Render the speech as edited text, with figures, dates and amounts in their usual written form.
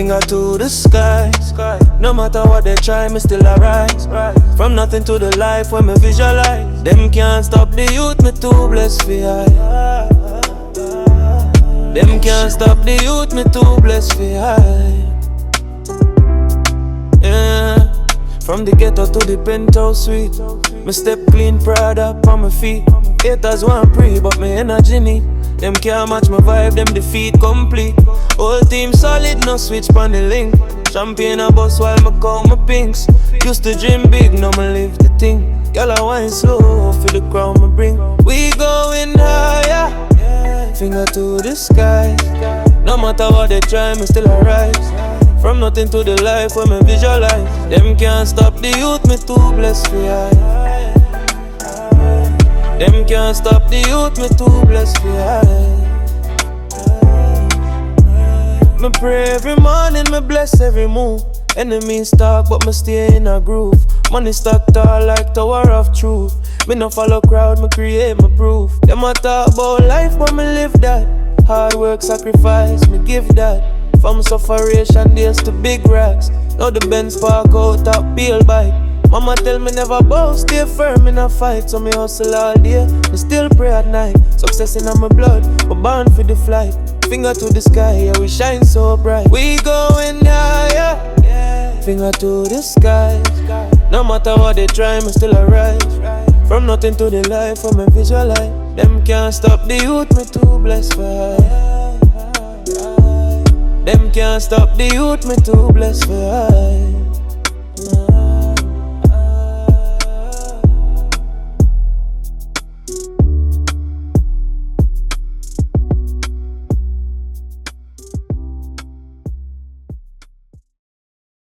Finger to the sky. No matter what they try, me still arise. From nothing to the life when me visualize. Them can't stop the youth, me too blessed for high. Them can't stop the youth, me too blessed for high. Yeah. From the ghetto to the penthouse suite, me step clean, proud up on my feet. Haters want pray, but me energy need. Them can't match my vibe, them defeat complete. Whole team solid, no switch pon the link. Champagne a bus while me count my pinks. Used to dream big, now me live the thing. Girl I wine slow, for the crown me bring. We going higher, finger to the sky. No matter what they try, me still arise. From nothing to the life when me visualize. Them can't stop the youth, me too blessed for high. Them can't stop the youth, me too blessed for high. Me pray every morning, me bless every move. Enemies talk, but me stay in a groove. Money stack tall like tower of truth. Me no follow crowd, me create my proof. Them a talk about life, but me live that. Hard work, sacrifice, me give that. From sufferation days to big racks. Now the Benz park out, top peel bike. Mama tell me never bow, stay firm in a fight. So me hustle all day, me still pray at night. Success in my blood, we born for the flight. Finger to the sky, yeah, we shine so bright. We going higher, finger to the sky. No matter what they try, me still arise. From nothing to the life, from me visualize. Them can't stop the youth, me too blessed for high. Them can't stop the youth, me too blessed for high.